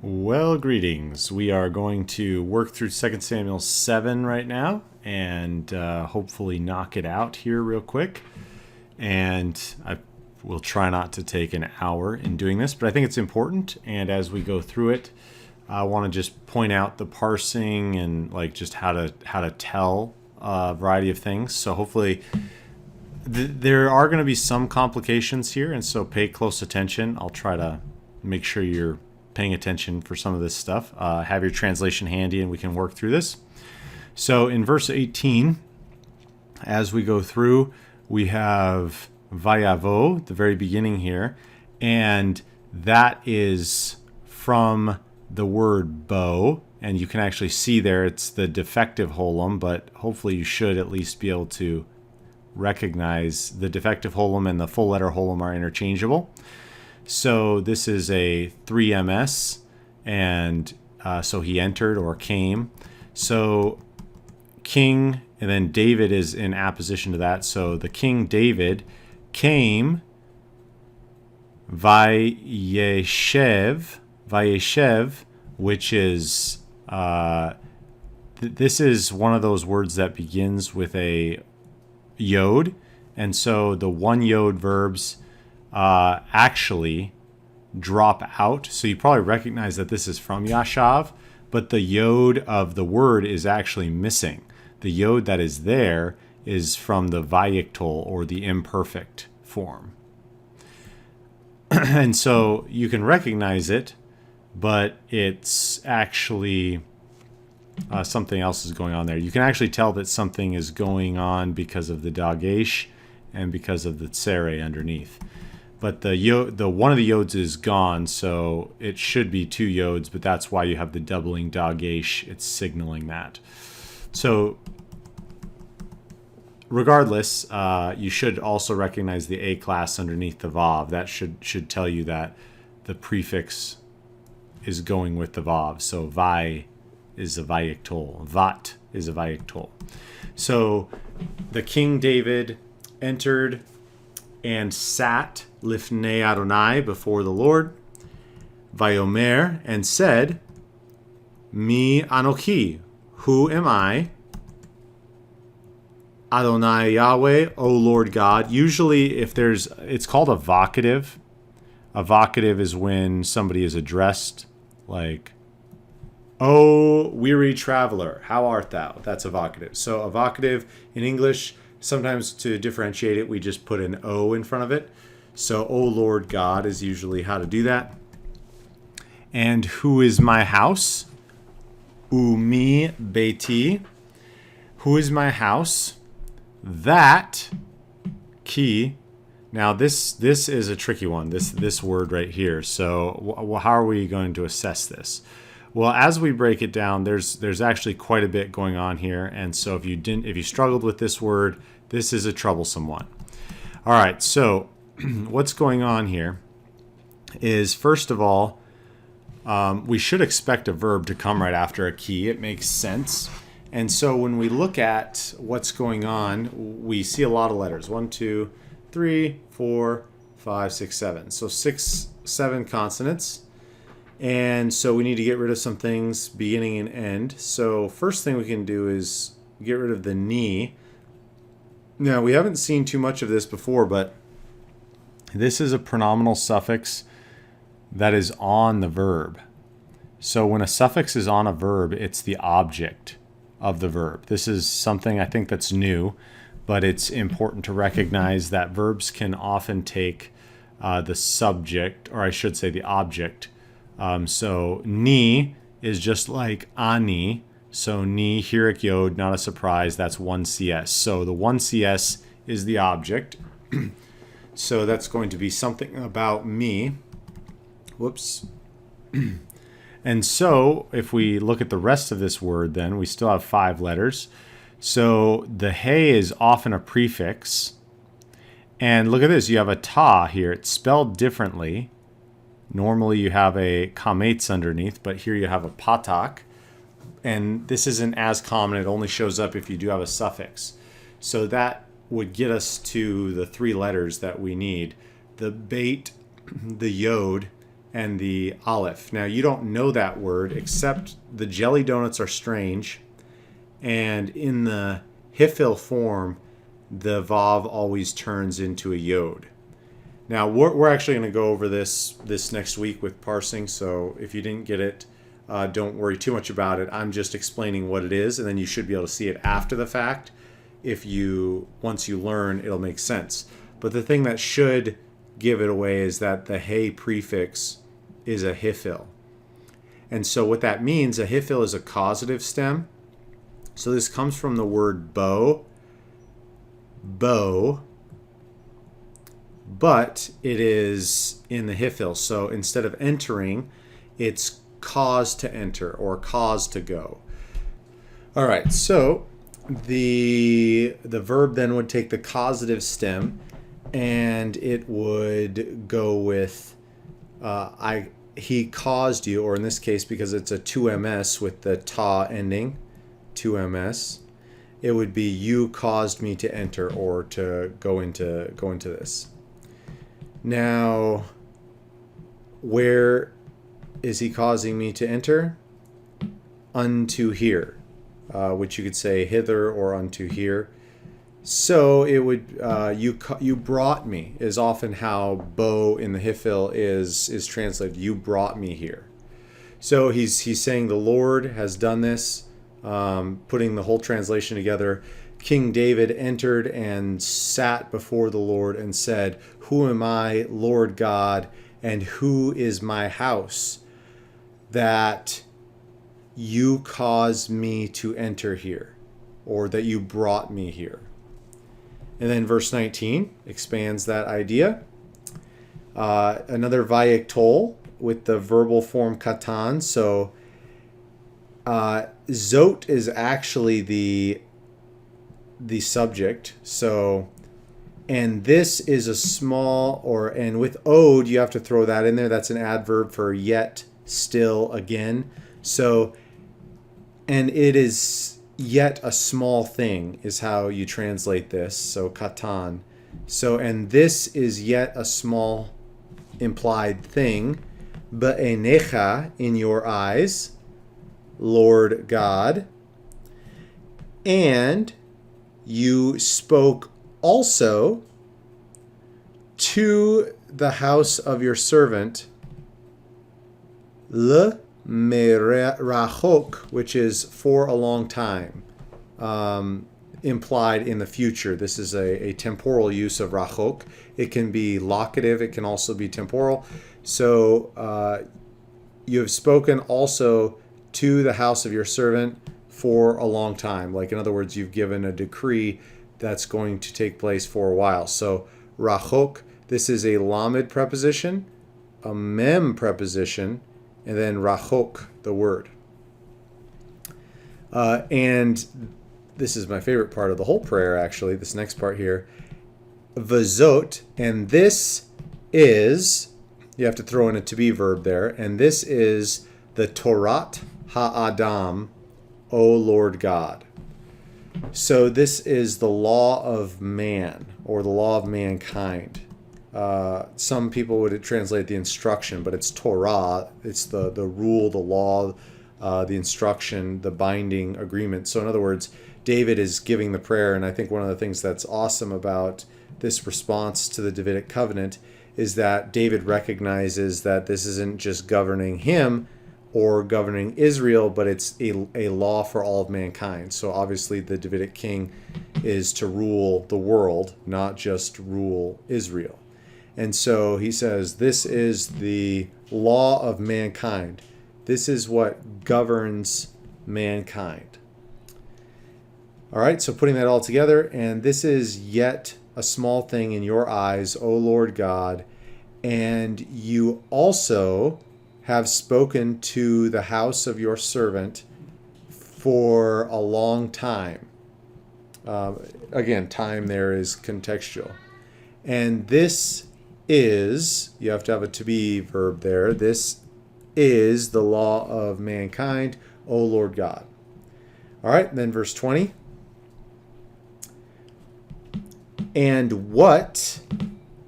Well, greetings. We are going to work through 2 Samuel 7 right now and hopefully knock it out here real quick. And I will try not to take an hour in doing this, but I think it's important. And as we go through it, I want to just point out the parsing and like just how to tell a variety of things. So hopefully there are going to be some complications here, and so pay close attention. I'll try to make sure you're paying attention for some of this stuff. Have your translation handy and we can work through this. So in verse 18, as we go through, we have Vayavo, the very beginning here, and that is from the word bow, and you can actually see there it's the defective holum, but hopefully you should at least be able to recognize the defective holum and the full letter holum are interchangeable. So this is a 3ms, and so he entered or came. So king, and then David is in apposition to that. So the king David came, Vayeshev, which is, this is one of those words that begins with a yod. And so the one yod verbs actually drop out. So you probably recognize that this is from Yashav, but the yod of the word is actually missing. The yod that is there is from the vayiktol, or the imperfect form. And so you can recognize it, but it's actually something else is going on there. You can actually tell that something is going on because of the dagesh and because of the tsere underneath. But the one of the yods is gone, so it should be two yods, but that's why you have the doubling dagesh. It's signaling that. So regardless, you should also recognize the A class underneath the vav. That should tell you that the prefix is going with the vav. So vai is a vayiktol. Vat is a vayiktol. So the King David entered and sat lifnei Adonai, before the Lord, Vayomer, and said, Mi Anochi, who am I? Adonai Yahweh, O Lord God. Usually it's called a vocative. A vocative is when somebody is addressed, like, O weary traveler, how art thou? That's a vocative. So a vocative in English, sometimes to differentiate it, we just put an O in front of it. So, O Lord God is usually how to do that. And who is my house? Umi beiti. Who is my house? That key. Now this is a tricky one. This word right here. So how are we going to assess this? Well, as we break it down, there's actually quite a bit going on here. And so if you struggled with this word, this is a troublesome one. All right. So what's going on here is, first of all, we should expect a verb to come right after a key. It makes sense. And so when we look at what's going on, we see a lot of letters. 1, 2, 3, 4, 5, 6, 7. So 6, 7 consonants. And so we need to get rid of some things, beginning and end. So first thing we can do is get rid of the ni. Now, we haven't seen too much of this before, but this is a pronominal suffix that is on the verb. So when a suffix is on a verb, it's the object of the verb. This is something I think that's new, but it's important to recognize that verbs can often take the subject, or I should say the object. So ni is just like ani. So ni, hirik yod, not a surprise. That's 1 CS. So the 1 CS is the object. So that's going to be something about me. Whoops. And so if we look at the rest of this word, then we still have 5 letters. So the hey is often a prefix. And look at this. You have a ta here. It's spelled differently. Normally you have a kametz underneath, but here you have a patak. And this isn't as common. It only shows up if you do have a suffix. So that would get us to the 3 letters that we need. The bait, the yod, and the aleph. Now, you don't know that word, except the jelly donuts are strange. And in the Hiphal form, the vav always turns into a yod. Now, we're actually going to go over this next week with parsing, so if you didn't get it, don't worry too much about it. I'm just explaining what it is, and then you should be able to see it after the fact. Once you learn, it'll make sense. But the thing that should give it away is that the hey prefix is a Hiphal. And so what that means, a Hiphal is a causative stem. So this comes from the word bow, but it is in the Hiphal. So instead of entering, it's cause to enter or cause to go. All right, so the verb then would take the causative stem, and it would go with he caused you, or in this case, because it's a 2ms with the ta ending, 2ms, it would be you caused me to enter or to go into this. Now, where is he causing me to enter? Unto here, which you could say hither or unto here. So it would you brought me is often how bo in the Hiphal is translated. You brought me here. So he's saying the Lord has done this, putting the whole translation together. King David entered and sat before the Lord and said, "Who am I, Lord God, and who is my house, that you caused me to enter here, or that you brought me here?" And then verse 19 expands that idea. Another vayiktol with the verbal form katan. So zot is actually the subject. So, and this is a small, and with ode, you have to throw that in there. That's an adverb for yet, still, again. So, and it is yet a small thing is how you translate this. So katan. So, and this is yet a small implied thing. Ba'enecha, in your eyes, Lord God. And you spoke also to the house of your servant, le merachok, which is for a long time, implied in the future. This is a temporal use of rachok. It can be locative. It can also be temporal. So you have spoken also to the house of your servant for a long time. Like, in other words, you've given a decree that's going to take place for a while. So rachok, this is a lamed preposition, a mem preposition, and then rachok, the word. And this is my favorite part of the whole prayer, actually, this next part here. Vazot, and this is, you have to throw in a to be verb there, and this is the Torat Ha'adam, O Lord God. So this is the law of man, or the law of mankind. Some people would translate the instruction, but it's Torah. It's the rule, the law, the instruction, the binding agreement. So in other words, David is giving the prayer, and I think one of the things that's awesome about this response to the Davidic covenant is that David recognizes that this isn't just governing him or governing Israel, but it's a law for all of mankind. So obviously the Davidic king is to rule the world, not just rule Israel. And so he says, this is the law of mankind. This is what governs mankind. All right, so putting that all together, and this is yet a small thing in your eyes, O Lord God, and you also have spoken to the house of your servant for a long time. Again, time there is contextual. And this is, you have to have a to be verb there, this is the law of mankind, O Lord God. All right, then verse 20. And what,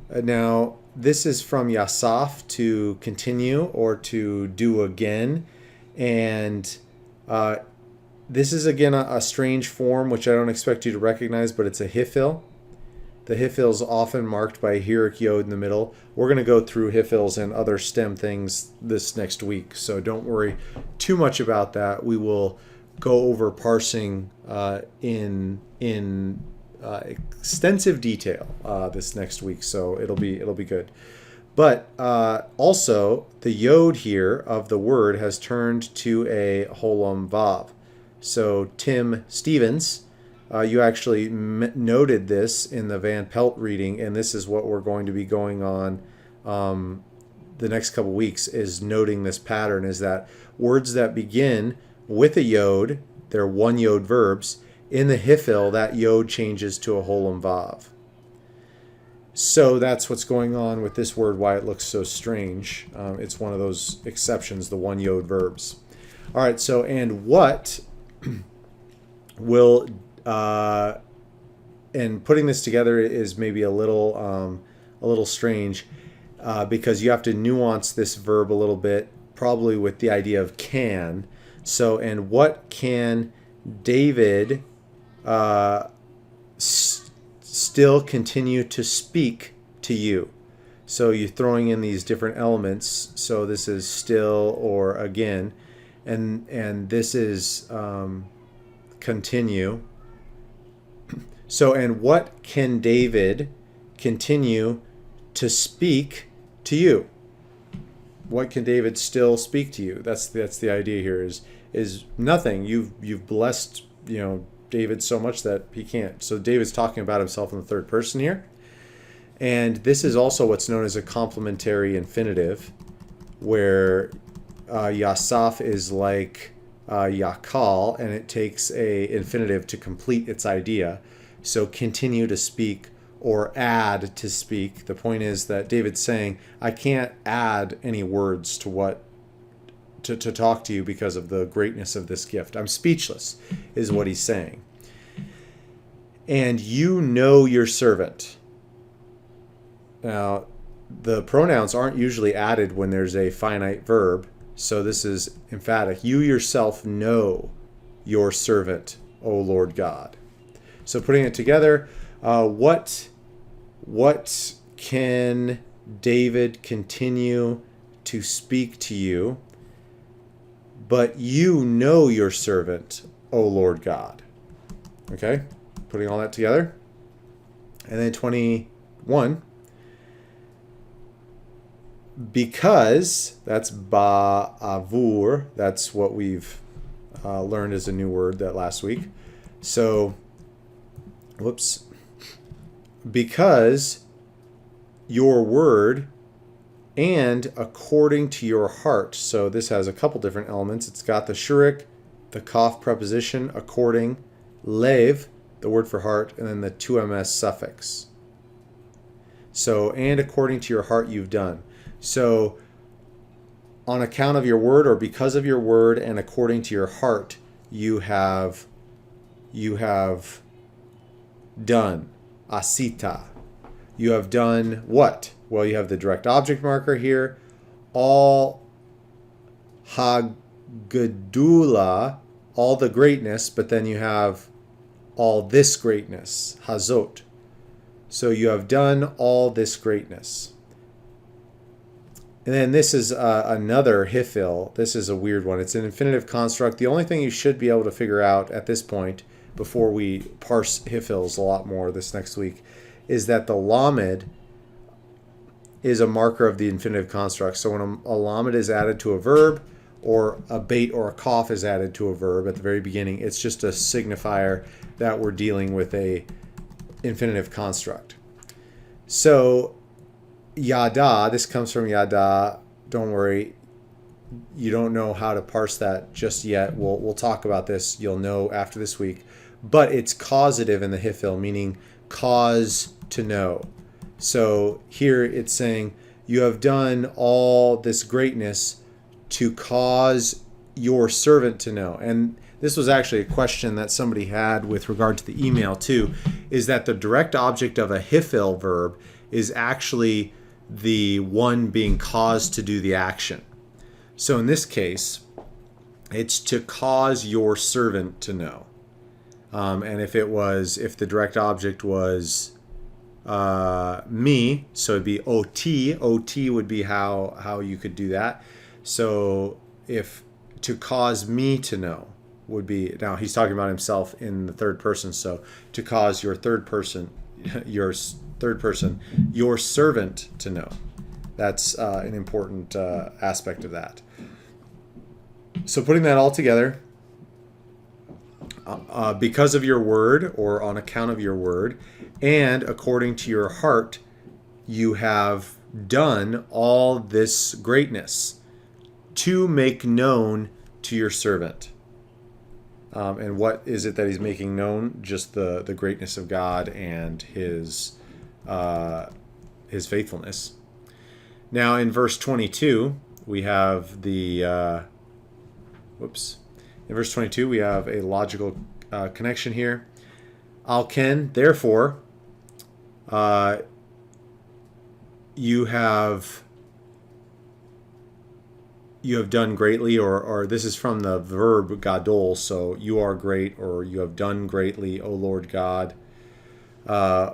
now this is from Yasaf, to continue or to do again. And this is, again, a strange form, which I don't expect you to recognize, but it's a Hiphal. The Hiphal is often marked by a Hierarch Yod in the middle. We're going to go through Hiphals and other stem things this next week, so don't worry too much about that. We will go over parsing in extensive detail this next week, so it'll be good. But also, the Yod here of the word has turned to a Holam Vav. So Tim Stevens, you actually noted this in the Van Pelt reading, and this is what we're going to be going on the next couple weeks, is noting this pattern, is that words that begin with a Yod, they're one Yod verbs. In the Hiphal, that Yod changes to a Holam Vav. So that's what's going on with this word, why it looks so strange. It's one of those exceptions, the one Yod verbs. All right, so, and what will, and putting this together is maybe a little strange, because you have to nuance this verb a little bit, probably with the idea of can. So, and what can David still continue to speak to you? So you're throwing in these different elements. So this is still or again, and this is continue. So, and what can David continue to speak to you? What can David still speak to you? That's the idea here, is nothing. You've blessed, David so much that he can't. So David's talking about himself in the third person here. And this is also what's known as a complementary infinitive, where Yasaf is like Yakal, and it takes a infinitive to complete its idea. So continue to speak or add to speak. The point is that David's saying, I can't add any words to talk to you because of the greatness of this gift. I'm speechless, is what he's saying. And you know your servant. Now, the pronouns aren't usually added when there's a finite verb, so this is emphatic. You yourself know your servant, O Lord God. So putting it together, what can David continue to speak to you? But you know your servant, O Lord God. Okay, putting all that together. And then 21. Because, that's ba'avur, that's what we've learned as a new word that last week. So, because your word and according to your heart. So this has a couple different elements. It's got the shurik, the kaf preposition, according, lev, the word for heart, and then the 2ms suffix. So, and according to your heart you've done. So, on account of your word, or because of your word and according to your heart, you have done. Asita. You have done what? Well, you have the direct object marker here. All hagedula, all the greatness, but then you have all this greatness, hazot. So you have done all this greatness. And then this is another Hiphal. This is a weird one. It's an infinitive construct. The only thing you should be able to figure out at this point, before we parse Hiphals a lot more this next week, is that the lamed is a marker of the infinitive construct. So when a lamed is added to a verb, or a bait or a cough is added to a verb at the very beginning, it's just a signifier that we're dealing with a infinitive construct. So yada, this comes from yada. Don't worry, you don't know how to parse that just yet. We'll talk about this. You'll know after this week. But it's causative in the Hiphal, meaning cause to know. So here it's saying, you have done all this greatness to cause your servant to know. And this was actually a question that somebody had with regard to the email too, is that the direct object of a Hiphal verb is actually the one being caused to do the action. So in this case, it's to cause your servant to know. And if the direct object was me, so it'd be OT. OT would be how you could do that. So if to cause me to know would be, now he's talking about himself in the third person, so to cause your third person, your servant to know. That's an important aspect of that. So putting that all together, because of your word, or on account of your word, and according to your heart, you have done all this greatness to make known to your servant. And what is it that he's making known? Just the greatness of God and his faithfulness. Now in verse 22, we have the in verse 22, we have a logical connection here. Alken, therefore, you have done greatly, or this is from the verb gadol, so you are great, or you have done greatly, O Lord God,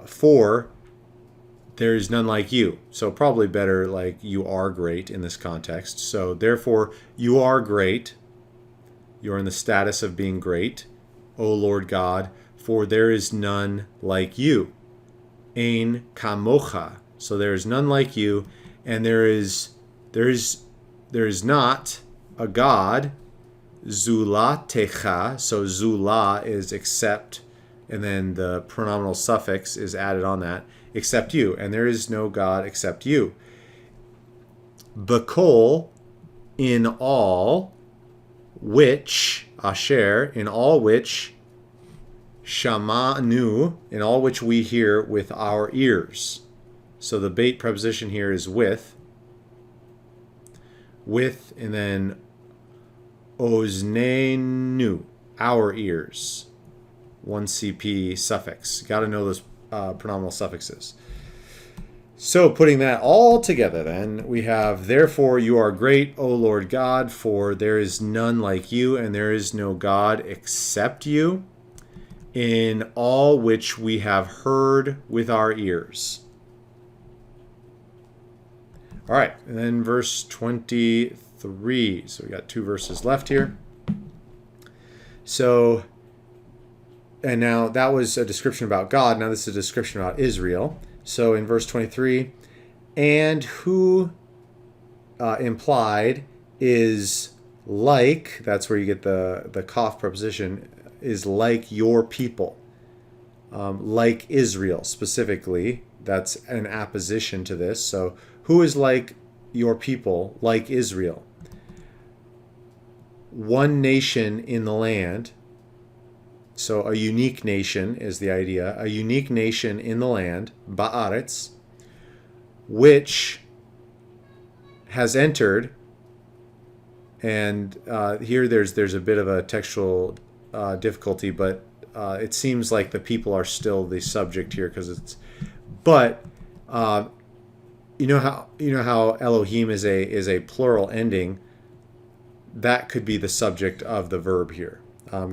for there is none like you. So probably better like you are great in this context. So therefore, you are great. You're in the status of being great, O Lord God, for there is none like you. Ein kamocha. So there is none like you, and there is not a God, zulatecha. So zula is except, and then the pronominal suffix is added on that, except you, and there is no God except you. Bakol, in all which, asher, in all which, shamanu, in all which we hear with our ears. So the bait preposition here is with, and then oznenu, our ears. One CP suffix. Got to know those pronominal suffixes. So putting that all together then, we have, therefore you are great, O Lord God, for there is none like you, and there is no God except you, in all which we have heard with our ears. All right, and then verse 23. So we got 2 verses left here. So, and now that was a description about God. Now this is a description about Israel. So in verse 23, and who implied is like, that's where you get the kaf preposition, is like your people, like Israel specifically. That's an apposition to this. So who is like your people, like Israel? One nation in the land. So a unique nation is the idea. A unique nation in the land, ba'aretz, which has entered. And here there's a bit of a textual difficulty, but it seems like the people are still the subject here because it's. But you know how Elohim is a plural ending. That could be the subject of the verb here.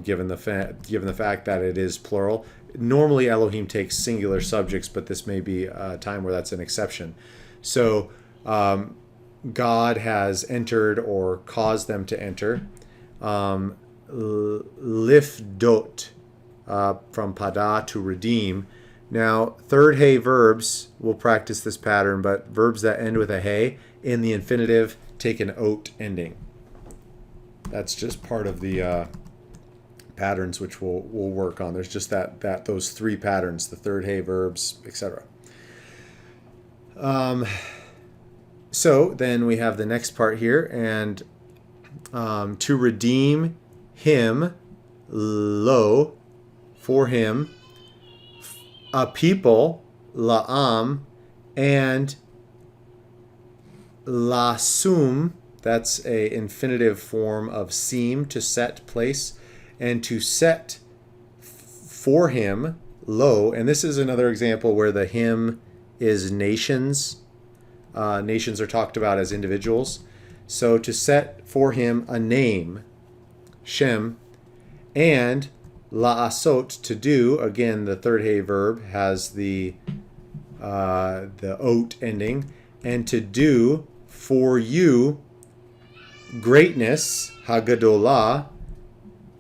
Given the fact that it is plural. Normally Elohim takes singular subjects, but this may be a time where that's an exception. So God has entered or caused them to enter. Lifdot, from pada, to redeem. Now, third hey verbs, we'll practice this pattern, but verbs that end with a hey in the infinitive take an ot ending. That's just part of the patterns which we'll work on. There's just those 3 patterns, the third hey verbs, etc. So then we have the next part here, and to redeem him, lo, for him, a people, la'am, and lasum, that's a infinitive form of seem, to set, place, and to set for him, lo, and this is another example where the him is nations. nations are talked about as individuals. So to set for him a name, Shem, and la'asot, to do. Again, the third hey verb has the ot ending, and to do for you greatness, hagadolah,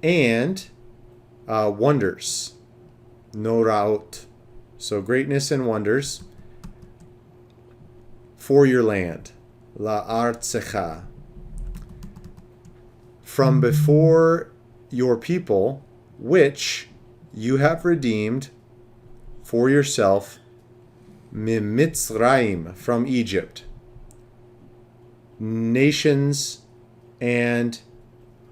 and wonders, noraot. So greatness and wonders for your land, la'artsecha, from before your people, which you have redeemed for yourself, mimitzraim, from Egypt. Nations and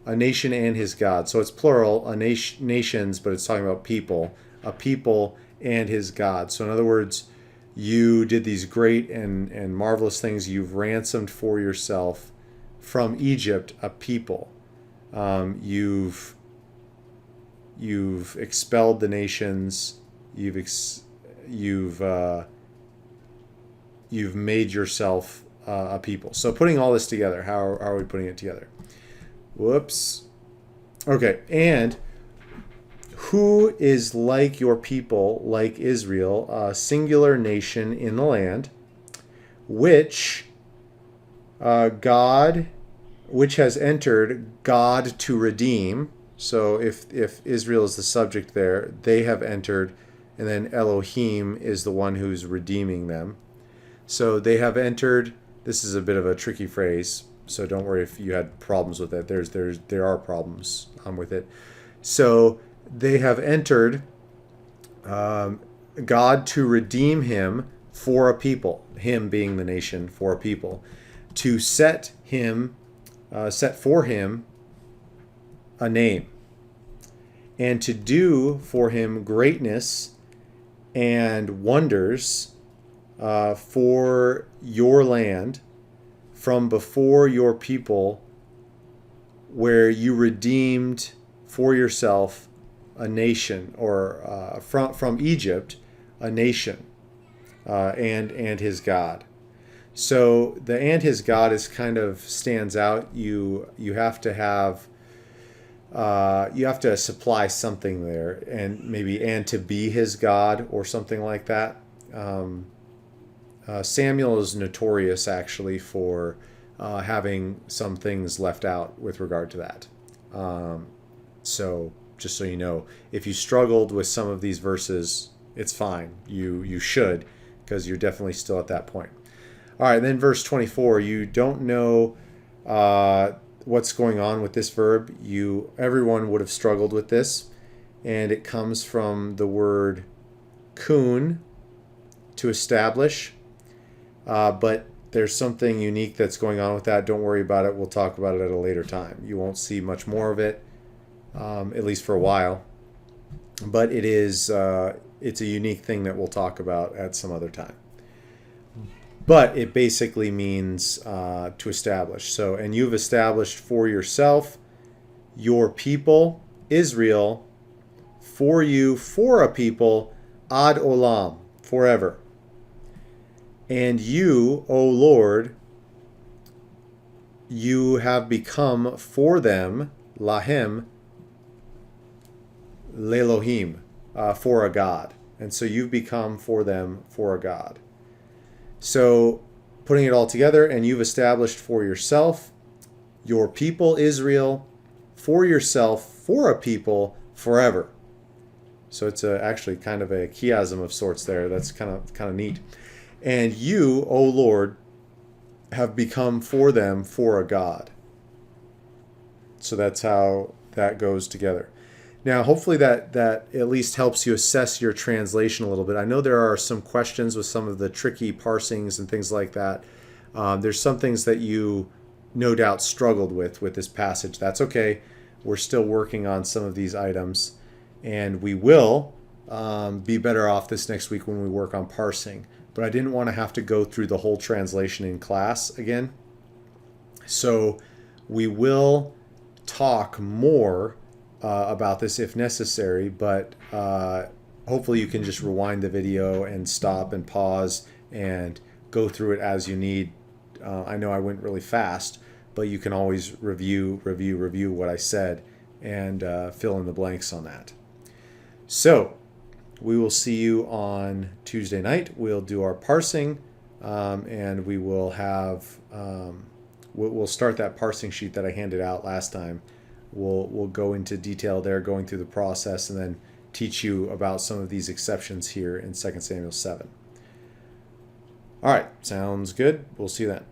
a nation and his God. So it's plural, nations, but it's talking about people, a people and his God. So in other words, you did these great and marvelous things. You've ransomed for yourself from Egypt a people. You've expelled the nations. You've made yourself a people. So putting all this together, how are we putting it together? Whoops. Okay, and who is like your people, like Israel, a singular nation in the land, which which has entered, God to redeem. So if Israel is the subject there, they have entered, and then Elohim is the one who's redeeming them. So they have entered. This is a bit of a tricky phrase, so don't worry if you had problems with it. There are problems with it. So they have entered, God to redeem him for a people, him being the nation for a people, to set for him a name, and to do for him greatness and wonders for your land from before your people, where you redeemed for yourself a nation, or from Egypt, a nation, and his God. So the and his God is kind of stands out. You have to have you have to supply something there, and maybe and to be his God or something like that. Samuel is notorious actually for having some things left out with regard to that. So just so you know, if you struggled with some of these verses, it's fine. You should, because you're definitely still at that point. All right, then verse 24, you don't know what's going on with this verb. Everyone would have struggled with this, and it comes from the word kun, to establish. But there's something unique that's going on with that. Don't worry about it. We'll talk about it at a later time. You won't see much more of it, at least for a while. But it's a unique thing that we'll talk about at some other time. But it basically means to establish. So, and you've established for yourself, your people, Israel, for you, for a people, ad olam, forever. And you, O Lord, you have become for them, lahem, lelohim, for a God. And so you've become for them for a God. So putting it all together, and you've established for yourself, your people, Israel, for yourself, for a people, forever. So it's actually kind of a chiasm of sorts there. That's kind of neat. And you, O Lord, have become for them for a God. So that's how that goes together. Now, hopefully that at least helps you assess your translation a little bit. I know there are some questions with some of the tricky parsings and things like that. There's some things that you no doubt struggled with this passage. That's okay. We're still working on some of these items, and we will be better off this next week when we work on parsing. But I didn't want to have to go through the whole translation in class again. So we will talk more about this if necessary, but hopefully you can just rewind the video and stop and pause and go through it as you need. I know I went really fast, but you can always review what I said and fill in the blanks on that. So we will see you on Tuesday night. We'll do our parsing, and we will have we'll start that parsing sheet that I handed out last time. We'll go into detail there, going through the process, and then teach you about some of these exceptions here in 2 Samuel 7. All right, sounds good. We'll see you then.